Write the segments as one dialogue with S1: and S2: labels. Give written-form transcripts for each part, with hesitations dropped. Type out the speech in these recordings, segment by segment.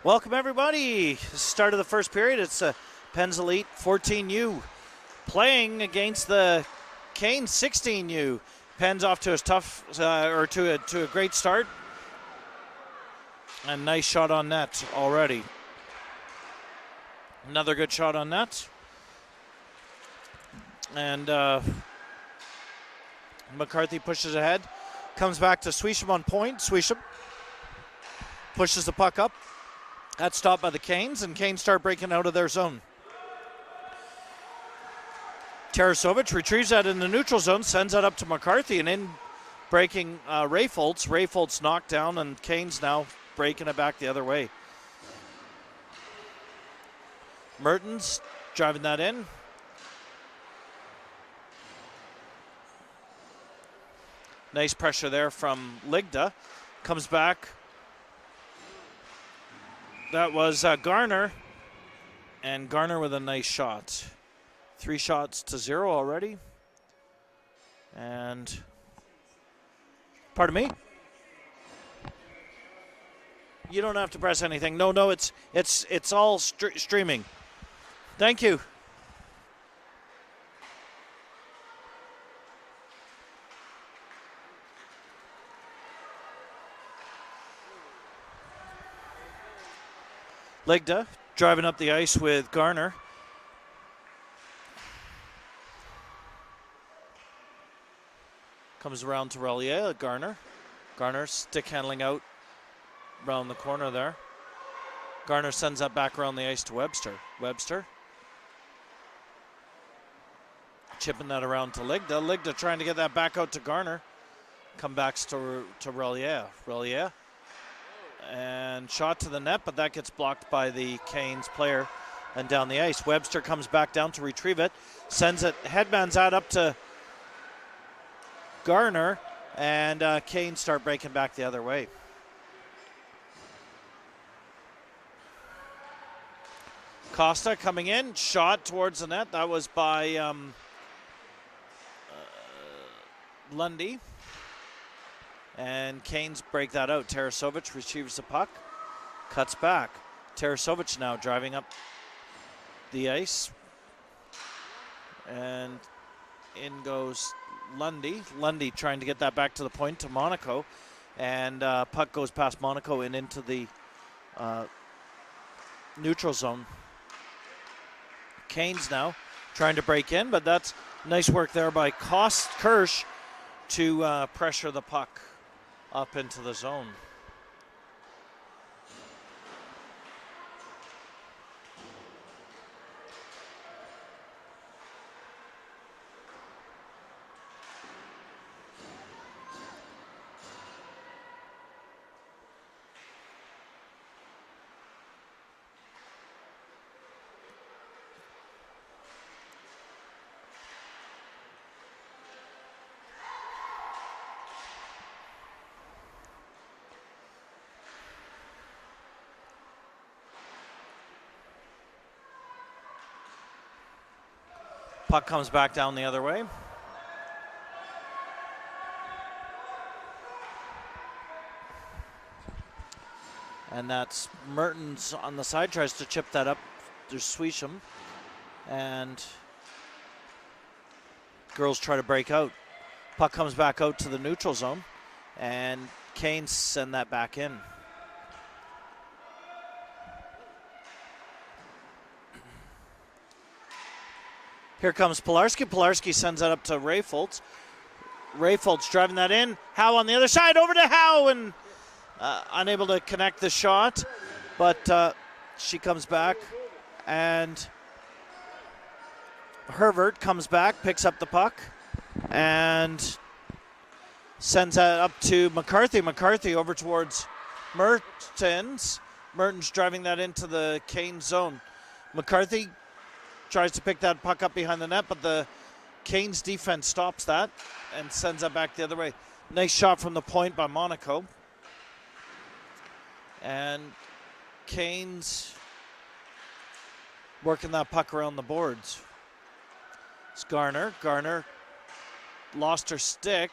S1: Welcome everybody. Start of the first period. It's Penn's Elite 14U playing against the Canes 16U. Penn's off to a tough to a great start. And nice shot on net already. Another good shot on net. And McCarthy pushes ahead. Comes back to Swisham on point. Swisham pushes the puck up. That's stopped by the Canes, and Canes start breaking out of their zone. Tarasovic retrieves that in the neutral zone, sends that up to McCarthy, and in breaking Rayfoltz. Rayfoltz knocked down, and Canes now breaking it back the other way. Mertens driving that in. Nice pressure there from Ligda. Comes back. That was Garner. And Garner with a nice shot. 3 shots to 0 already. And pardon me? You don't have to press anything. No, it's all streaming. Thank you. Ligda driving up the ice with Garner. Comes around to Relier, Garner. Garner stick handling out around the corner there. Garner sends that back around the ice to Webster. Webster chipping that around to Ligda. Ligda trying to get that back out to Garner. Come back to Relier. Relier. And shot to the net, but that gets blocked by the Canes player and down the ice. Webster comes back down to retrieve it. Sends it, headman's out up to Garner, and Canes start breaking back the other way. Costa coming in, shot towards the net. That was by Lundy. And Canes break that out. Tarasovic retrieves the puck, cuts back. Tarasovic now driving up the ice. And in goes Lundy. Lundy trying to get that back to the point to Monaco. And puck goes past Monaco and into the neutral zone. Canes now trying to break in, but that's nice work there by Kirsch to pressure the puck up into the zone. Puck comes back down the other way. And that's Mertens on the side, tries to chip that up. There's Swisham. And girls try to break out. Puck comes back out to the neutral zone. And Canes send that back in. Here comes Pilarski. Pilarski sends that up to Rayfoltz. Rayfoltz driving that in. Howe on the other side, over to Howe, and unable to connect the shot. But she comes back, and Hervert comes back, picks up the puck, and sends that up to McCarthy. McCarthy over towards Mertens. Mertens driving that into the Cane zone. McCarthy tries to pick that puck up behind the net, but the Canes defense stops that and sends that back the other way. Nice shot from the point by Monaco. And Canes working that puck around the boards. It's Garner. Garner lost her stick,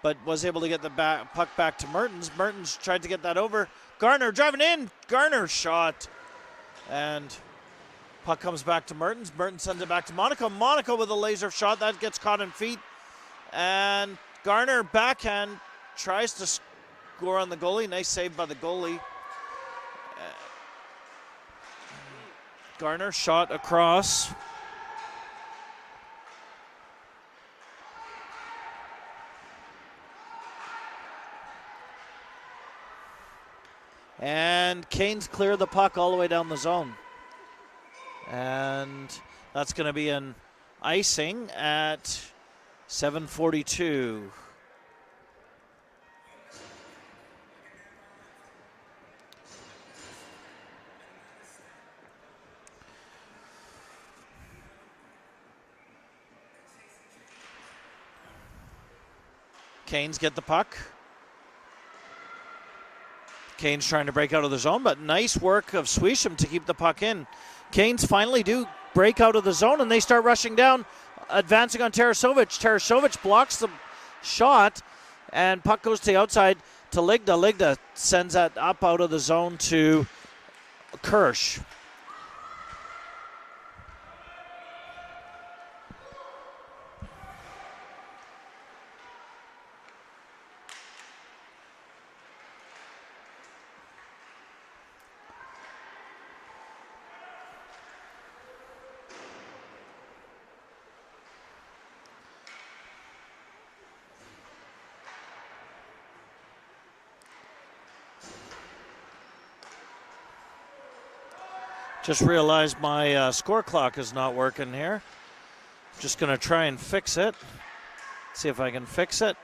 S1: but was able to get the puck back to Mertens. Mertens tried to get that over. Garner driving in. Garner shot. And puck comes back to Mertens. Mertens sends it back to Monaco. Monaco with a laser shot. That gets caught in feet. And Garner backhand tries to score on the goalie. Nice save by the goalie. Garner shot across. And Canes clear the puck all the way down the zone. And that's going to be an icing at 7:42. Canes get the puck. Canes trying to break out of the zone, but nice work of Swisham to keep the puck in. Canes finally do break out of the zone, and they start rushing down, advancing on Tarasovic. Tarasovic blocks the shot, and puck goes to the outside to Ligda. Ligda sends that up out of the zone to Kirsch. Just realized my score clock is not working here. Just going to try and fix it. See if I can fix it.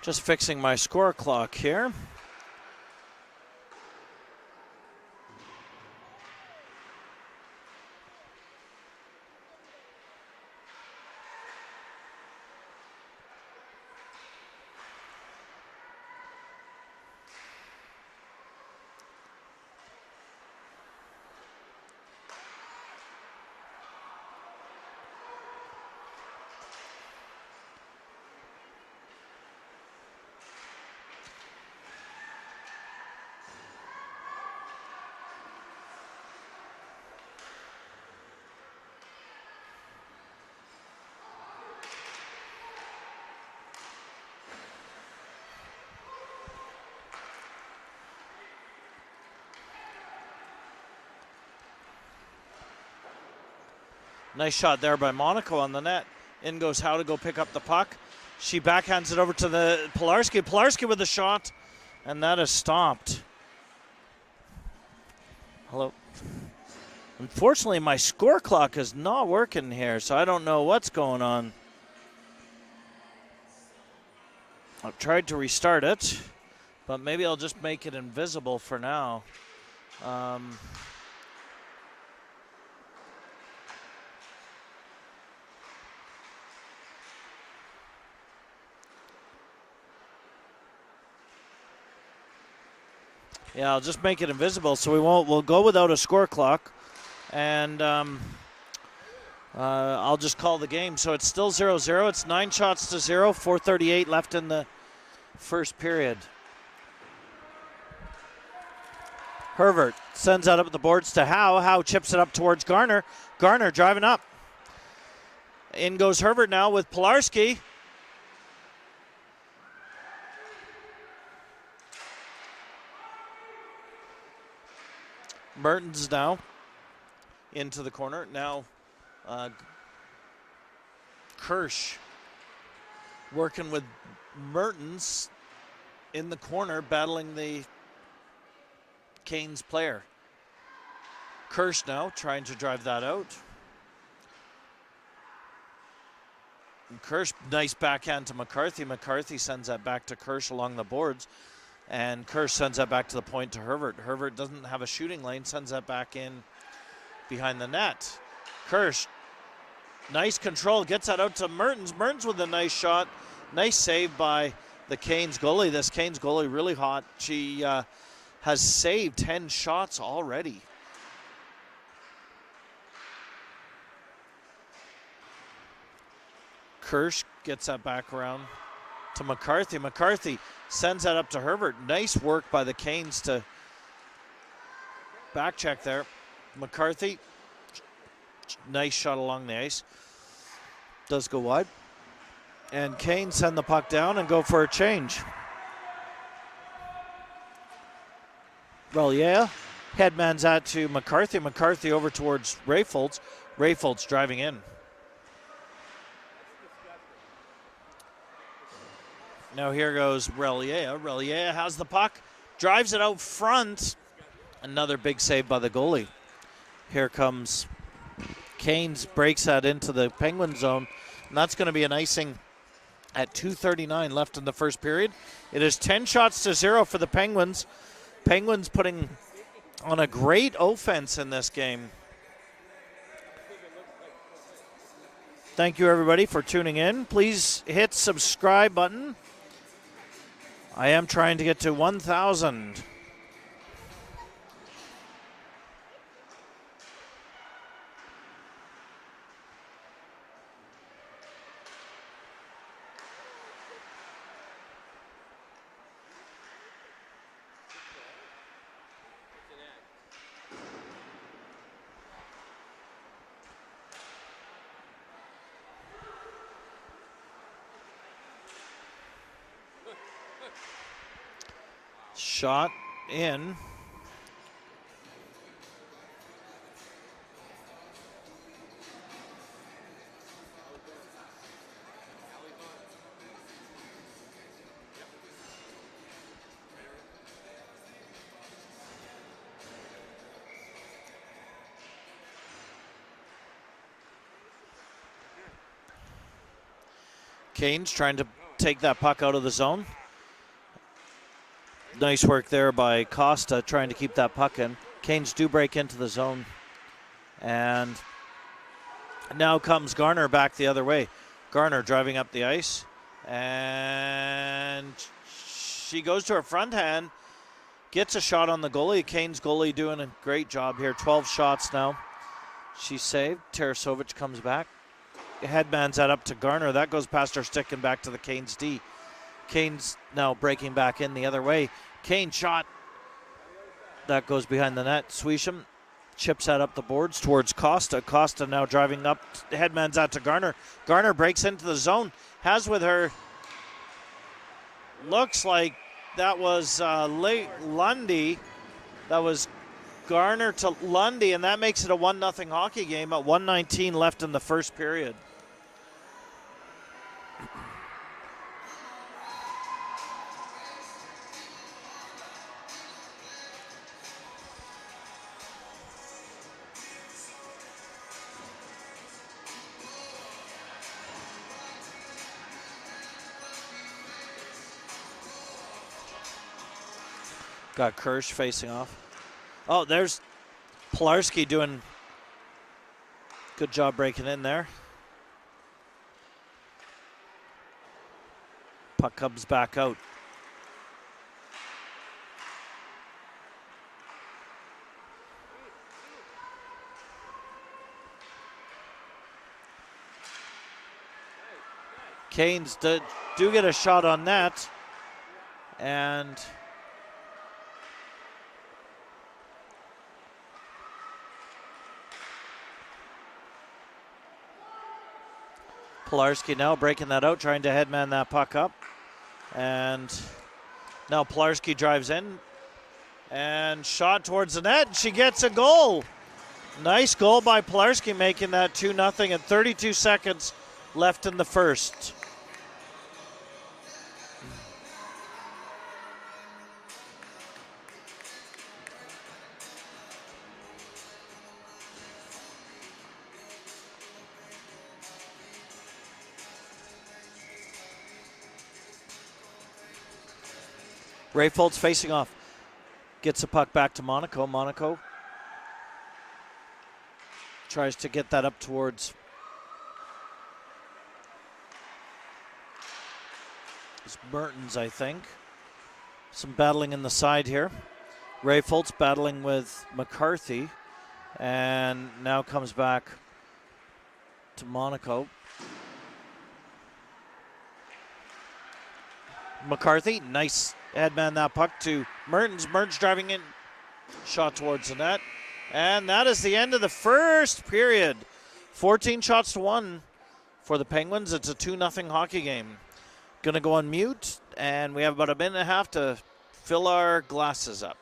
S1: Just fixing my score clock here. Nice shot there by Monaco on the net. In goes Howe to go pick up the puck. She backhands it over to the Pilarski. Pilarski with the shot, and that is stopped. Hello. Unfortunately, my score clock is not working here, so I don't know what's going on. I've tried to restart it, but maybe I'll just make it invisible for now. Yeah, I'll just make it invisible so we'll go without a score clock. And I'll just call the game. So it's still 0-0. It's 9 shots to 0, 4:38 left in the first period. Hervert sends that up the boards to Howe. Howe chips it up towards Garner. Garner driving up. In goes Hervert now with Pilarski. Mertens now into the corner. Now Kirsch working with Mertens in the corner, battling the Canes player. Kirsch now trying to drive that out. And Kirsch, nice backhand to McCarthy. McCarthy sends that back to Kirsch along the boards. And Kirsch sends that back to the point to Herbert. Herbert doesn't have a shooting lane, sends that back in behind the net. Kirsch, nice control, gets that out to Mertens. Mertens with a nice shot. Nice save by the Canes goalie. This Canes goalie really hot. She has saved 10 shots already. Kirsch gets that back around to McCarthy. McCarthy sends that up to Herbert. Nice work by the Canes to back check there. McCarthy, nice shot along the ice. Does go wide. And Canes send the puck down and go for a change. Relier headmans that to McCarthy. McCarthy over towards Rayfolds. Rayfolds driving in. Now here goes Relier. Relier has the puck, drives it out front. Another big save by the goalie. Here comes Canes, breaks that into the Penguin zone. And that's going to be an icing at 2:39 left in the first period. It is 10 shots to 0 for the Penguins. Penguins putting on a great offense in this game. Thank you, everybody, for tuning in. Please hit subscribe button. I am trying to get to 1,000. Shot in. Canes trying to take that puck out of the zone. Nice work there by Costa trying to keep that puck in. Canes do break into the zone. And now comes Garner back the other way. Garner driving up the ice. And she goes to her front hand. Gets a shot on the goalie. Canes goalie doing a great job here. 12 shots now. She's saved. Tarasovic comes back. Headmans that up to Garner. That goes past her stick and back to the Canes D. Canes now breaking back in the other way. Kane shot. That goes behind the net. Swisham chips that up the boards towards Costa. Costa now driving up. Headman's out to Garner. Garner breaks into the zone. Has with her. Looks like that was Lundy. That was Garner to Lundy, and that makes it a 1-0 hockey game at 1:19 left in the first period. Got Kirsch facing off. Oh, there's Pilarski doing good job breaking in there. Puck comes back out. Canes do get a shot on that. And Pilarski now breaking that out, trying to headman that puck up. And now Pilarski drives in. And shot towards the net. She gets a goal. Nice goal by Pilarski, making that 2-0 at 32 seconds left in the first. Ray Foltz facing off. Gets the puck back to Monaco. Monaco tries to get that up towards Mertens, I think. Some battling in the side here. Ray Foltz battling with McCarthy. And now comes back to Monaco. McCarthy, nice headman that puck to Mertens. Mertens driving in, shot towards the net. And that is the end of the first period. 14 shots to 1 for the Penguins. It's a 2-0 hockey game. Going to go on mute, and we have about a minute and a half to fill our glasses up.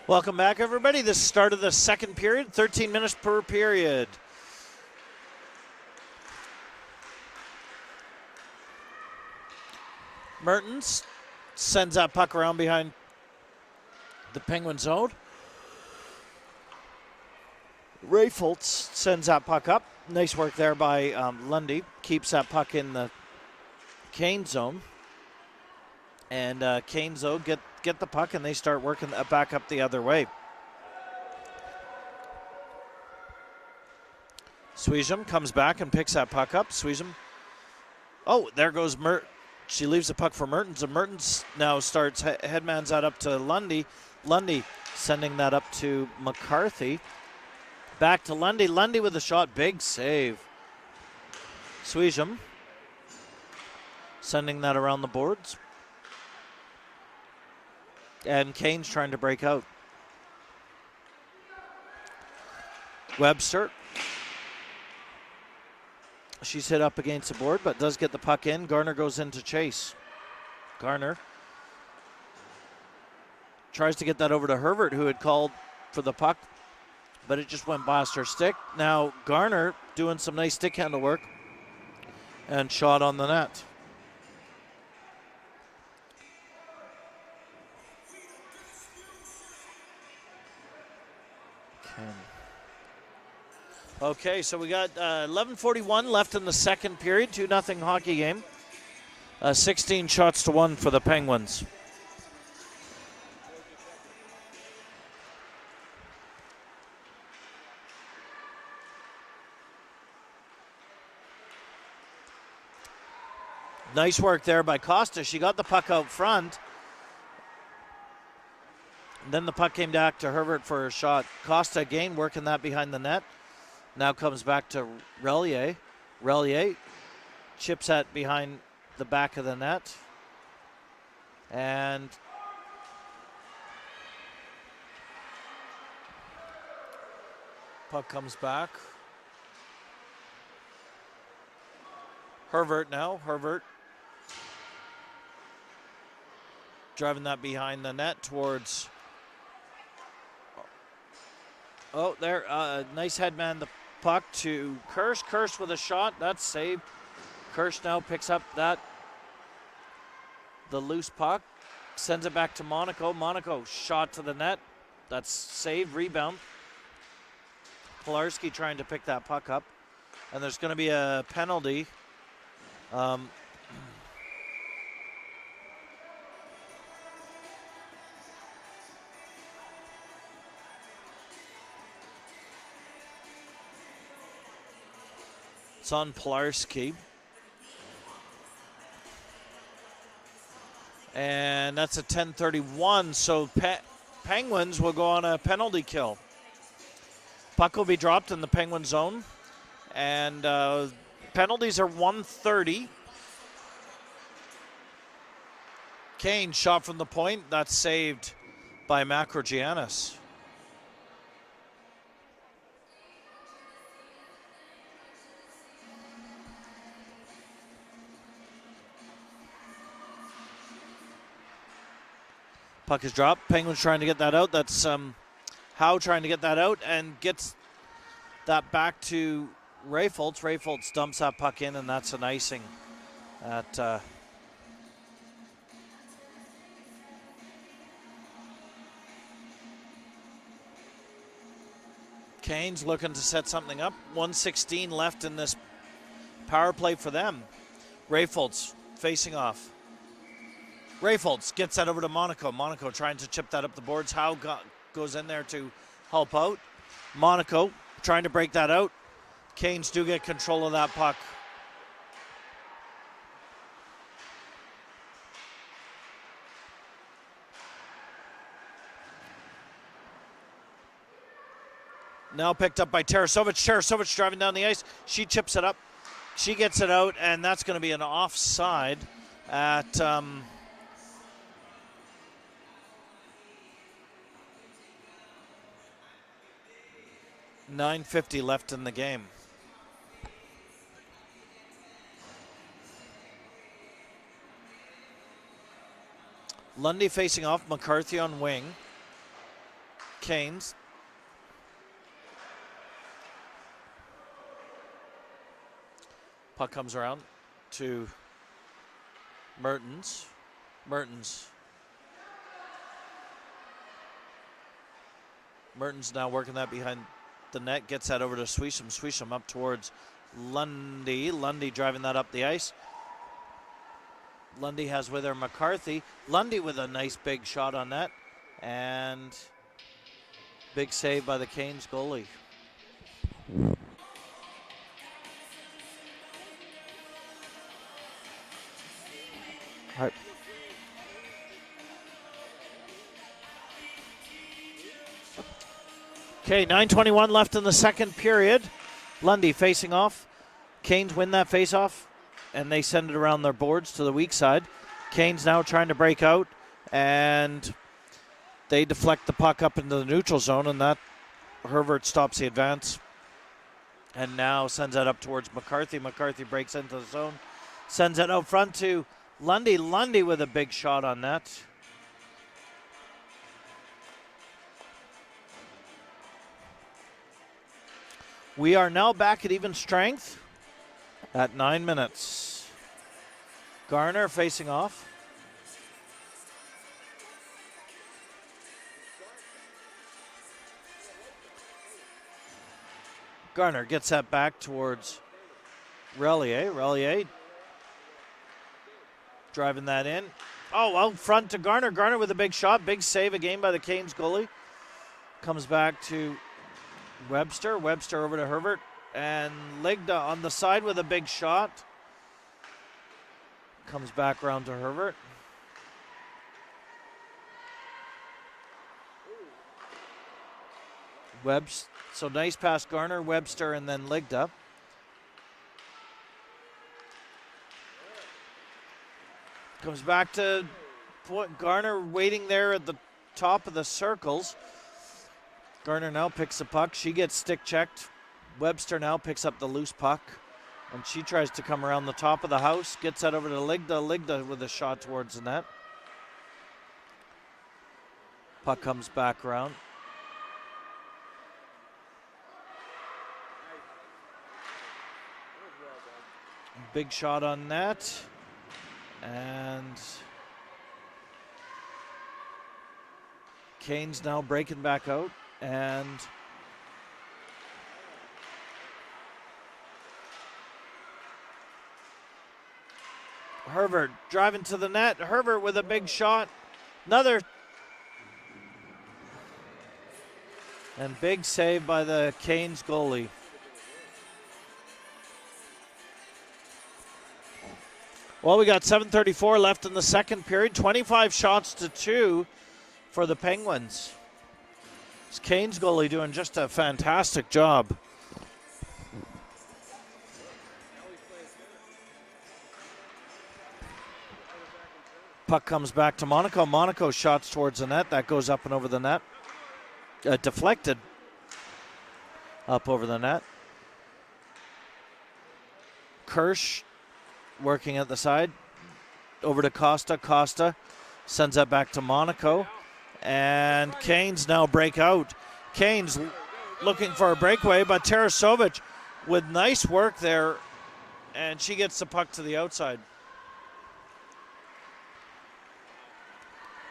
S1: Welcome back, everybody. This is the start of the second period, 13 minutes per period. Mertens sends that puck around behind the Penguin zone. Ray Foltz sends that puck up. Nice work there by Lundy. Keeps that puck in the Kane zone. And Kane zone get the puck, and they start working back up the other way. Sweesham comes back and picks that puck up. Sweesham. Oh, there goes She leaves the puck for Mertens, and Mertens now starts headmans that up to Lundy. Lundy sending that up to McCarthy. Back to Lundy. Lundy with a shot. Big save. Sweesham sending that around the boards. And Kane's trying to break out. Webster. She's hit up against the board, but does get the puck in. Garner goes in to chase. Garner tries to get that over to Herbert, who had called for the puck, but it just went past her stick. Now Garner doing some nice stick handle work and shot on the net. Okay, so we got 11:41 left in the second period, 2-0 hockey game. 16 shots to 1 for the Penguins. Nice work there by Costa. She got the puck out front. Then the puck came back to Herbert for a shot. Costa again working that behind the net. Now comes back to Relier. Relier chips that behind the back of the net. And puck comes back. Hervert now. Hervert driving that behind the net towards. Oh, there. Nice headman. The puck to Kirsch. Kirsch with a shot. That's saved. Kirsch now picks up the loose puck. Sends it back to Monaco. Monaco shot to the net. That's saved. Rebound. Pilarski trying to pick that puck up. And there's going to be a penalty. It's on Pilarski. And that's a 10:31, so Penguins will go on a penalty kill. Puck will be dropped in the Penguin zone. And penalties are 130. Kane shot from the point. That's saved by Macrogiannis. Puck is dropped. Penguins trying to get that out. That's Howe trying to get that out and gets that back to Rayfoltz. Rayfoltz dumps that puck in, and that's an icing at Kane's looking to set something up. 1:16 left in this power play for them. Rayfoltz facing off. Rayfoltz gets that over to Monaco. Monaco trying to chip that up the boards. Howe goes in there to help out. Monaco trying to break that out. Canes do get control of that puck. Now picked up by Tarasovic. Tarasovic driving down the ice. She chips it up. She gets it out, and that's going to be an offside at 9:50 left in the game. Lundy facing off. McCarthy on wing. Canes. Puck comes around to Mertens. Mertens now working that behind the net, gets that over to Swisham. Swisham up towards Lundy. Lundy driving that up the ice. Lundy has with her McCarthy. Lundy with a nice big shot on net. And big save by the Canes goalie. All right. Okay, 9:21 left in the second period. Lundy facing off. Canes win that face-off, and they send it around their boards to the weak side. Canes now trying to break out, and they deflect the puck up into the neutral zone, and that Hervert stops the advance and now sends that up towards McCarthy. McCarthy breaks into the zone, sends it out front to Lundy. Lundy with a big shot on net. We are now back at even strength at 9 minutes. Garner facing off. Garner gets that back towards Relier. Relier driving that in. Oh, out front to Garner. Garner with a big shot. Big save again by the Canes goalie. Comes back to Webster. Webster over to Herbert. And Ligda on the side with a big shot. Comes back around to Herbert. So nice pass Garner, Webster, and then Ligda. Comes back to Garner waiting there at the top of the circles. Garner now picks the puck. She gets stick checked. Webster now picks up the loose puck. And she tries to come around the top of the house. Gets that over to Ligda. Ligda with a shot towards the net. Puck comes back around. Big shot on net. And Kane's now breaking back out. And Herbert driving to the net. Herbert with a big shot. Another. And big save by the Canes goalie. Well, we got 7:34 left in the second period. 25 shots to 2 for the Penguins. This Canes goalie doing just a fantastic job. Puck comes back to Monaco. Monaco shots towards the net. That goes up and over the net. Deflected up over the net. Kirsch working at the side. Over to Costa. Costa sends that back to Monaco. And Canes now break out. Canes looking for a breakaway, but Tarasovic with nice work there. And she gets the puck to the outside.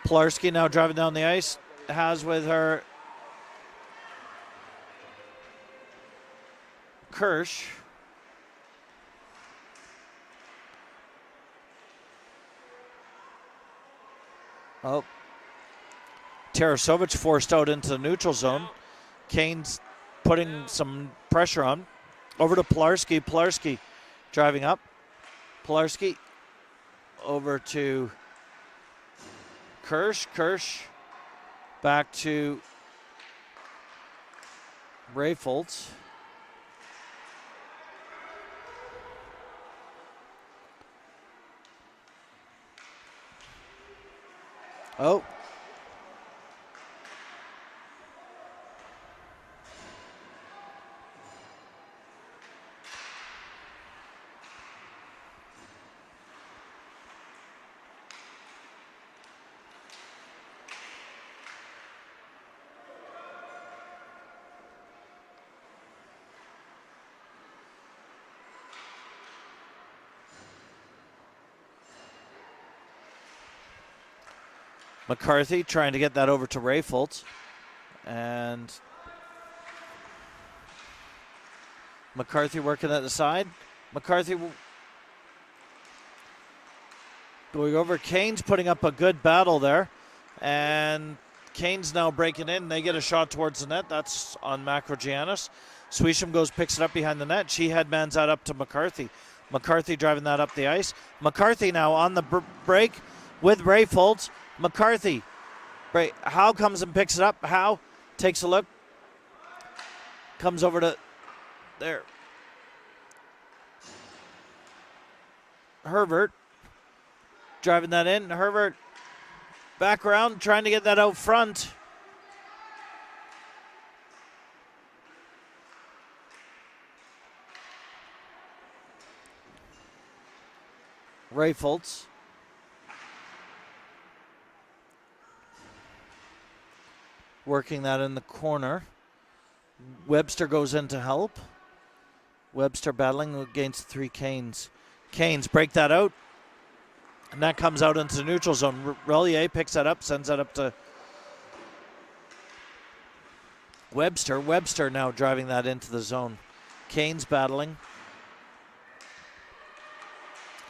S1: Pilarski now driving down the ice. Has with her Kirsch. Oh. Tarasovic forced out into the neutral zone. Kane's putting some pressure on. Over to Pilarski. Pilarski driving up. Pilarski over to Kirsch. Kirsch back to Rayfoltz. Oh. McCarthy trying to get that over to Rayfoltz. And McCarthy working at the side. McCarthy going over. Kane's putting up a good battle there. And Kane's now breaking in. They get a shot towards the net. That's on Macrogiannis. Swisham goes, picks it up behind the net. She headmans that up to McCarthy. McCarthy driving that up the ice. McCarthy now on the break with Rayfoltz. McCarthy. Howe comes and picks it up. Howe takes a look. Comes over to there. Herbert driving that in. Herbert back around, trying to get that out front. Rayfoltz. Working that in the corner. Webster goes in to help. Webster battling against 3 Canes. Canes break that out. And that comes out into the neutral zone. Relier picks that up, sends that up to Webster. Webster now driving that into the zone. Canes battling.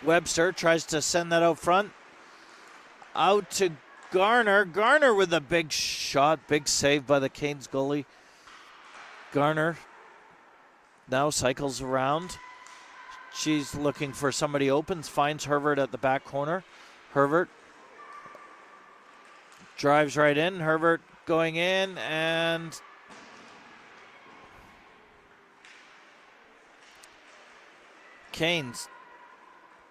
S1: Webster tries to send that out front. Out to Garner. Garner with a big shot. Big save by the Canes goalie. Garner now cycles around. She's looking for somebody open. Finds Herbert at the back corner. Herbert drives right in. Herbert going in and Canes.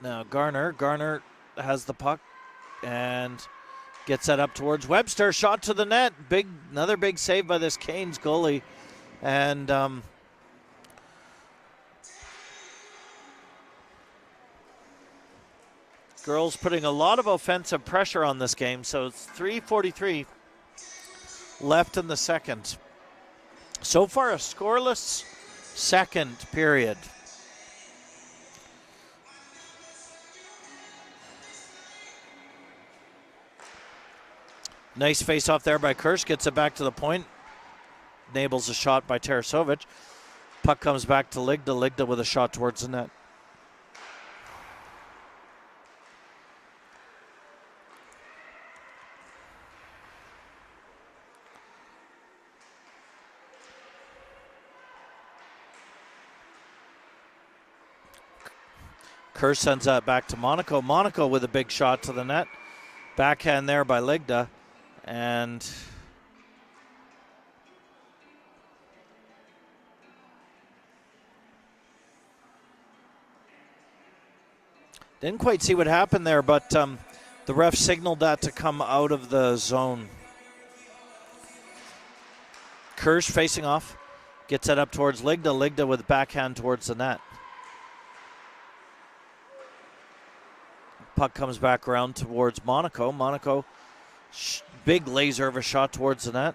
S1: Now Garner has the puck and gets that up towards Webster. Shot to the net. Another big save by this Canes goalie. And girls putting a lot of offensive pressure on this game. So it's 3:43 left in the second. So far, a scoreless second period. Nice face-off there by Kirsch. Gets it back to the point. Enables a shot by Tarasovic. Puck comes back to Ligda. Ligda with a shot towards the net. Kirsch sends that back to Monaco. Monaco with a big shot to the net. Backhand there by Ligda. And didn't quite see what happened there, but the ref signaled that to come out of the zone. Kirsch facing off. Gets it up towards Ligda. Ligda with backhand towards the net. Puck comes back around towards Monaco. Monaco, big laser of a shot towards the net.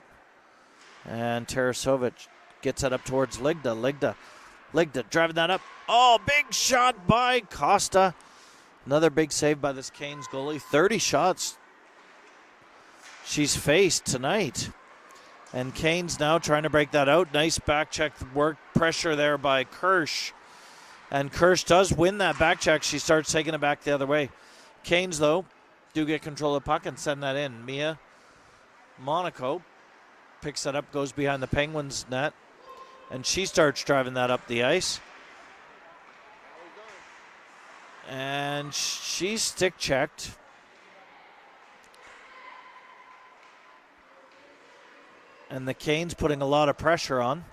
S1: And Tarasovic gets it up towards Ligda. Ligda driving that up. Oh, big shot by Costa. Another big save by this Canes goalie. 30 shots she's faced tonight. And Canes now trying to break that out. Nice back check work. Pressure there by Kirsch. And Kirsch does win that back check. She starts taking it back the other way. Canes, though, do get control of the puck and send that in. Mia Monaco picks that up, goes behind the Penguins' net, and she starts driving that up the ice. And she's stick checked. And the Canes putting a lot of pressure on.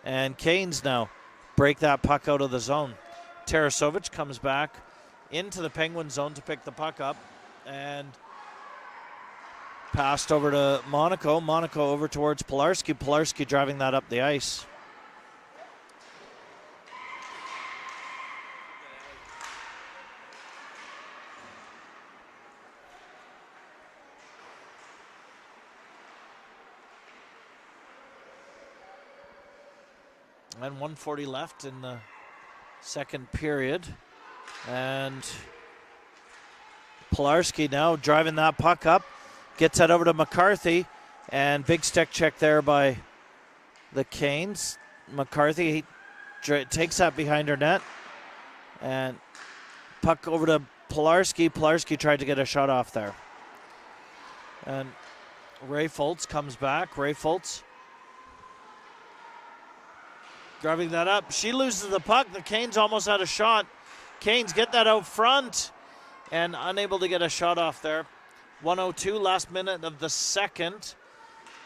S1: And Canes now break that puck out of the zone. Tarasovic comes back into the Penguin zone to pick the puck up and passed over to Monaco. Monaco over towards Pilarski. Pilarski driving that up the ice. And 1:40 left in the second period. And Pilarski now driving that puck up. Gets that over to McCarthy. And big stick check there by the Canes. McCarthy takes that behind her net. And puck over to Pilarski. Pilarski tried to get a shot off there. And Ray Foltz comes back. Ray Foltz driving that up. She loses the puck. The Canes almost had a shot. Canes get that out front and unable to get a shot off there. 1:02, last minute of the second.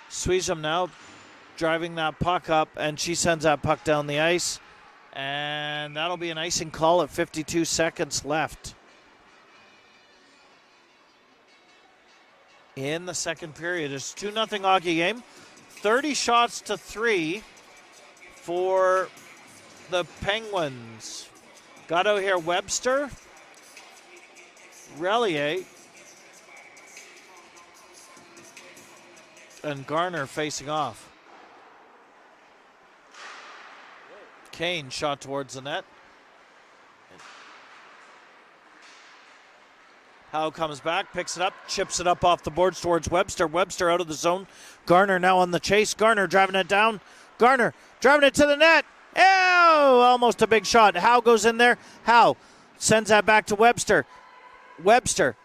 S1: Sweden now driving that puck up, and she sends that puck down the ice. And that'll be an icing call at 52 seconds left in the second period. It's 2-0 hockey game. 30 shots to 3 for the Penguins. Got out here Webster, Relier, and Garner facing off. Kane shot towards the net. Howe comes back, picks it up, chips it up off the boards towards Webster. Webster out of the zone. Garner now on the chase. Garner driving it down. Garner driving it to the net. Oh, almost a big shot. Howe goes in there. Howe sends that back to Webster. Webster.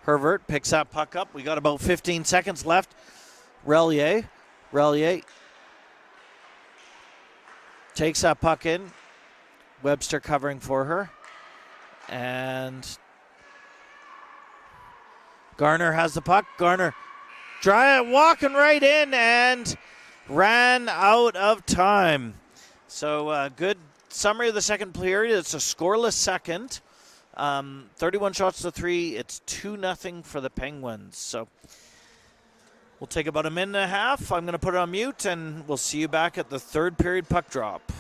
S1: Herbert picks that puck up. We got about 15 seconds left. Relier takes that puck in. Webster covering for her. And Garner has the puck. Garner walking right in and ran out of time. So good summary of the second period. It's a scoreless second. 31 shots to 3. It's 2-0 for the Penguins. So we'll take about a minute and a half. I'm going to put it on mute, and we'll see you back at the third period puck drop.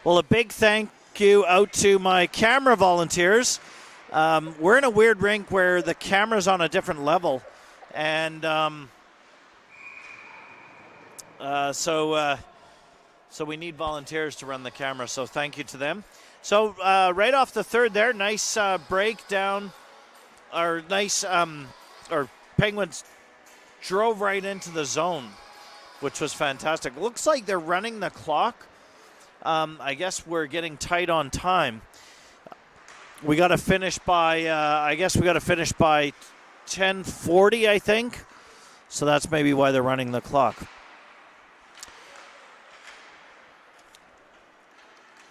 S1: Well, a big thank you out to my camera volunteers. We're in a weird rink where the camera's on a different level. And so we need volunteers to run the camera. So thank you to them. So right off the third there, nice breakdown. Or nice, or Penguins drove right into the zone, which was fantastic. Looks like they're running the clock. I guess we're getting tight on time. We got to finish by, 10:40, I think. So that's maybe why they're running the clock.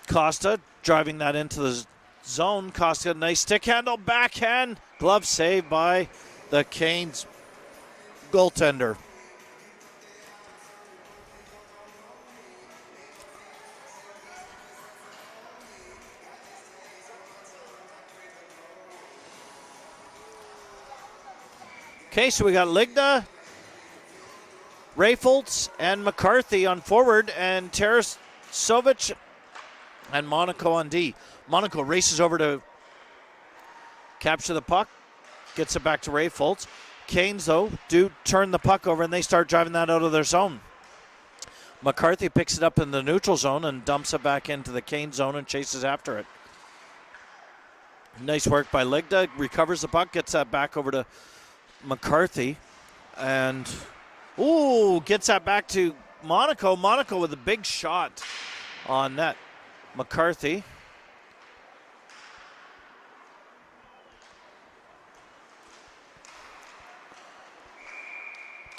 S1: Costa driving that into the zone. Costa, nice stick handle, backhand, glove save by the Canes goaltender. Okay, so we got Ligda, Rayfoltz, and McCarthy on forward, and Tarasovic and Monaco on D. Monaco races over to capture the puck, gets it back to Rayfoltz. Canes, though, do turn the puck over, and they start driving that out of their zone. McCarthy picks it up in the neutral zone and dumps it back into the Canes zone and chases after it. Nice work by Ligda, recovers the puck, gets that back over to McCarthy, and gets that back to Monaco. Monaco with a big shot on net. McCarthy.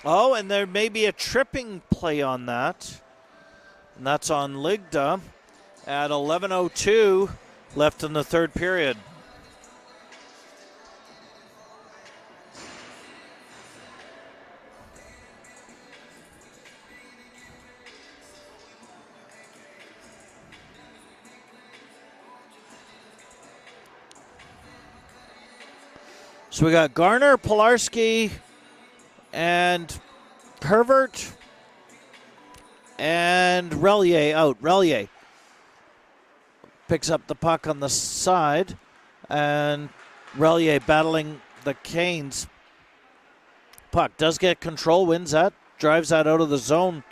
S1: Oh, and there may be a tripping play on that. And that's on Ligda at 11:02 left in the third period. So we got Garner, Pilarski, and Herbert, and Relier out. Relier picks up the puck on the side, and Relier battling the Canes. Puck does get control, wins that, drives that out of the zone.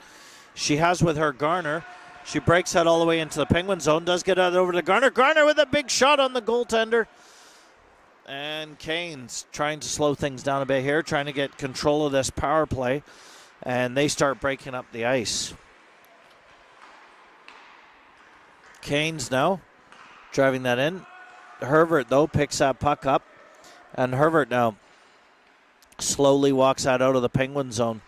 S1: She has with her Garner. She breaks that all the way into the Penguin zone, does get that over to Garner. Garner with a big shot on the goaltender. And Canes trying to slow things down a bit here, trying to get control of this power play. And they start breaking up the ice. Canes now driving that in. Herbert, though, picks that puck up. And Herbert now slowly walks that out of the Penguin zone.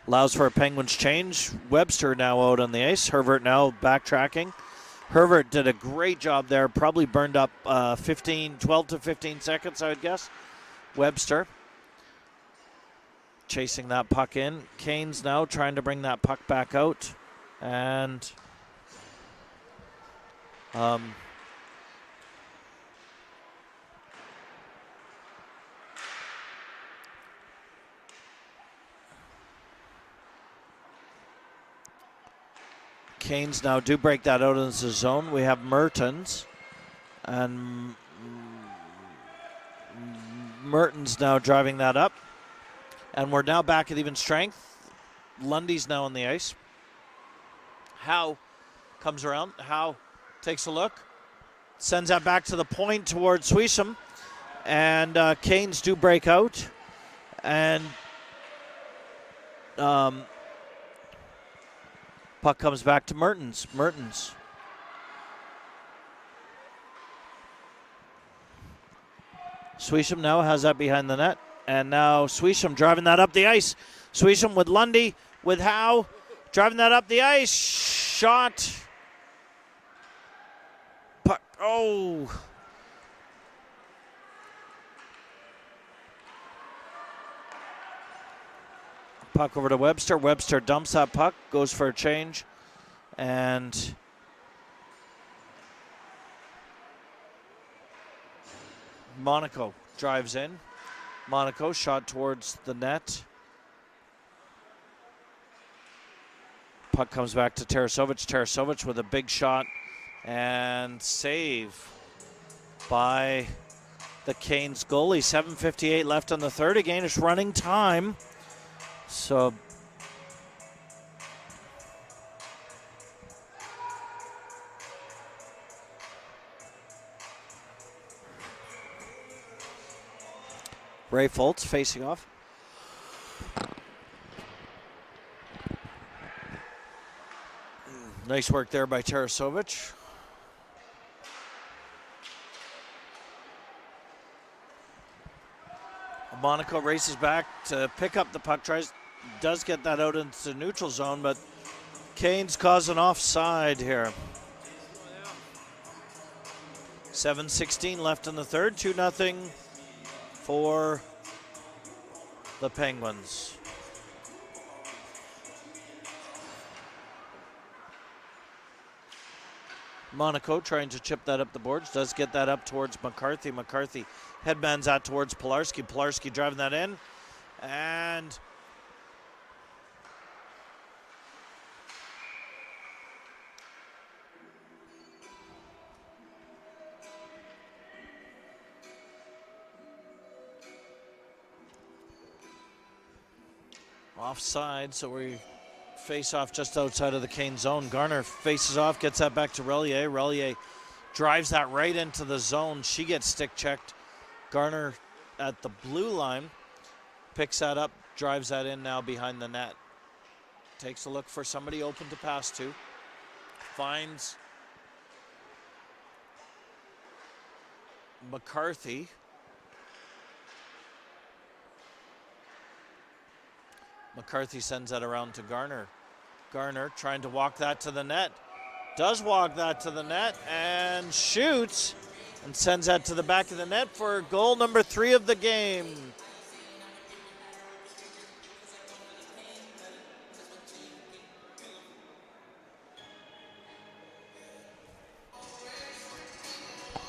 S1: Allows for a Penguins change. Webster now out on the ice. Herbert now backtracking. Herbert did a great job there. Probably burned up 12 to 15 seconds, I would guess. Webster chasing that puck in. Canes now trying to bring that puck back out. And Canes now do break that out into the zone. We have Mertens, and Mertens now driving that up. And we're now back at even strength. Lundy's now on the ice. Howe comes around. Howe takes a look. Sends that back to the point towards Swisham. And Canes do break out. And puck comes back to Mertens. Swisham now has that behind the net. And now Swisham driving that up the ice. Swisham with Lundy, with Howe. Driving that up the ice. Shot. Puck. Oh. Puck over to Webster. Webster dumps that puck. Goes for a change. And Monaco drives in. Monaco shot towards the net. Puck comes back to Tarasovic. Tarasovic with a big shot and save by the Canes goalie. 7:58 left on the third. Again, it's running time. So Ray Foltz facing off. Nice work there by Tarasovic. Monaco races back to pick up the puck, does get that out into the neutral zone, but Canes cause an offside here. 7:16 left in the third, 2-0 for the Penguins. Monaco trying to chip that up the boards, does get that up towards McCarthy. McCarthy headbands that towards Pilarski. Pilarski driving that in, and offside, so we face off just outside of the Cane zone. Garner faces off, gets that back to Relier. Relier drives that right into the zone. She gets stick checked. Garner at the blue line picks that up, drives that in now behind the net. Takes a look for somebody open to pass to. Finds McCarthy. McCarthy sends that around to Garner. Garner trying to walk that to the net. Does walk that to the net and shoots and sends that to the back of the net for goal number 3 of the game.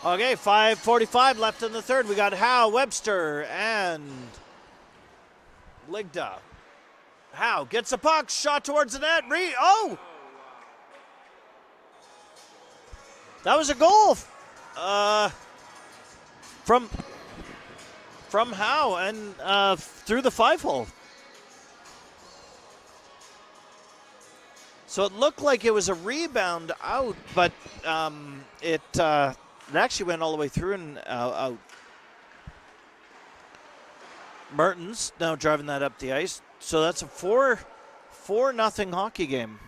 S1: Okay, 5:45 left in the third. We got Howe, Webster, and Ligda. Howe gets the puck, shot towards the net. That was a goal from Howe and through the 5-hole. So it looked like it was a rebound out, but it actually went all the way through and out. Mertens now driving that up the ice. So that's a 4-0 hockey game.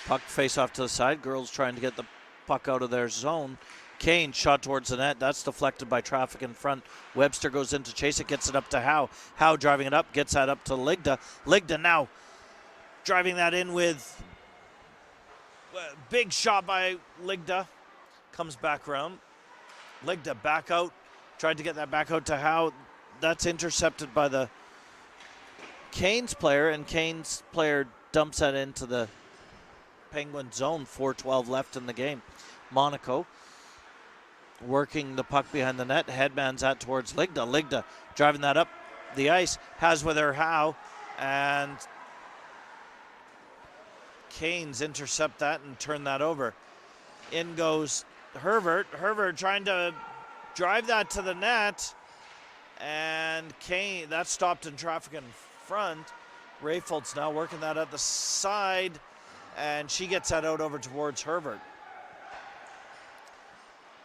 S1: Puck face off to the side. Girls trying to get the puck out of their zone. Kane shot towards the net. That's deflected by traffic in front. Webster goes in to chase it, gets it up to Howe. Howe driving it up, gets that up to Ligda. Ligda now driving that in with big shot by Ligda. Comes back around. Ligda back out. Tried to get that back out to Howe. That's intercepted by the Canes player, and Canes player dumps that into the Penguin zone. 4:12 left in the game. Monaco working the puck behind the net. Headman's that towards Ligda. Ligda driving that up the ice. Has with her Howe. And Canes intercept that and turn that over. In goes Hervert. Hervert trying to drive that to the net. And Kane, that's stopped in traffic in front. Rayfold's now working that at the side. And she gets that out over towards Hervert.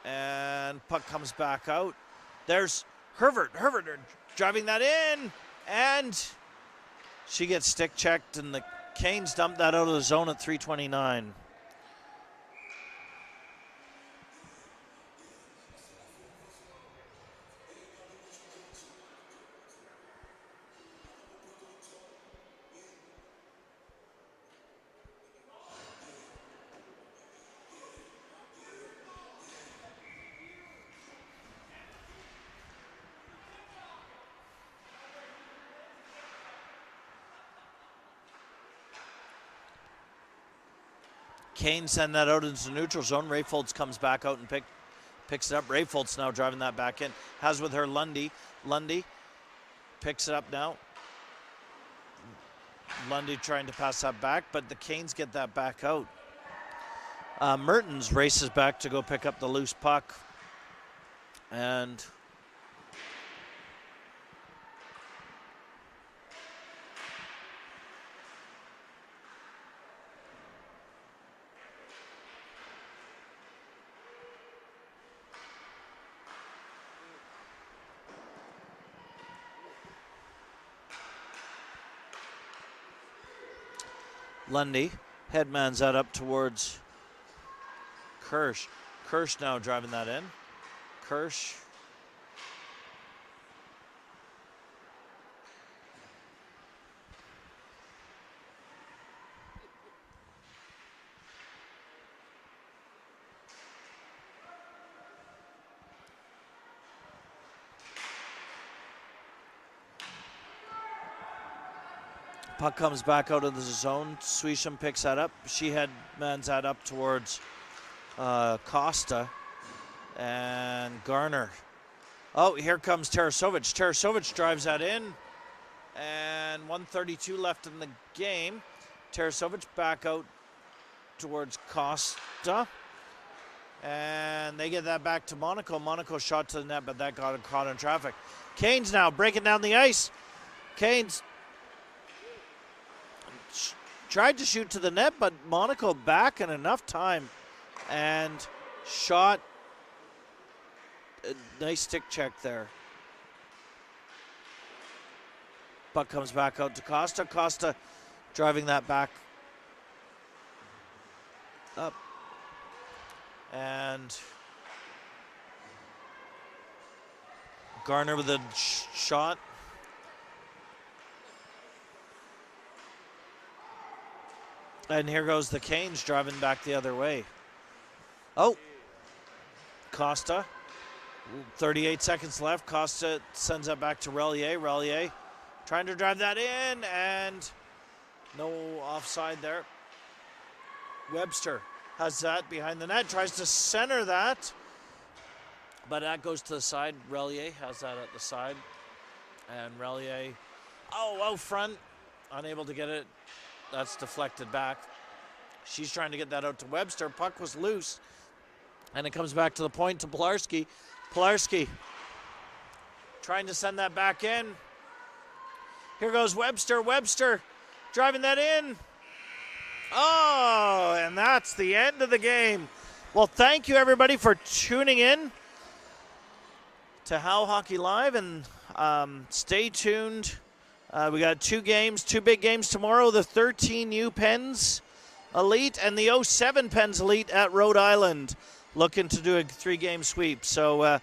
S1: And puck comes back out. There's Hervert. Hervert driving that in. And she gets stick checked, and the Canes dump that out of the zone at 3:29. Kane send that out into the neutral zone. Rayfolds comes back out and picks it up. Rayfolds now driving that back in. Has with her Lundy. Lundy picks it up now. Lundy trying to pass that back, but the Canes get that back out. Mertens races back to go pick up the loose puck. And Lundy headmans that up towards Kirsch. Kirsch now driving that in. Kirsch. Puck comes back out of the zone. Swisham picks that up. She headmans that up towards Costa and Garner. Oh, here comes Tarasovic. Tarasovic drives that in, and 1:32 left in the game. Tarasovic back out towards Costa, and they get that back to Monaco. Monaco shot to the net, but that got caught in traffic. Canes now breaking down the ice. Canes tried to shoot to the net, but Monaco back in enough time and shot. A nice stick check there. Puck comes back out to Costa. Costa driving that back up. And Garner with a shot. And here goes the Canes driving back the other way. Oh, Costa. 38 seconds left. Costa sends that back to Relier. Relier trying to drive that in, and no offside there. Webster has that behind the net, tries to center that, but that goes to the side. Relier has that at the side, and Relier, out front, unable to get it. That's deflected back. She's trying to get that out to Webster. Puck was loose, and it comes back to the point to Pilarski. Pilarski trying to send that back in. Here goes Webster. Webster driving that in. Oh, and that's the end of the game. Well, thank you, everybody, for tuning in to How Hockey Live, and stay tuned. We got two big games tomorrow, the 13U Pens Elite and the 07 Pens Elite at Rhode Island. looking to do a 3-game sweep. So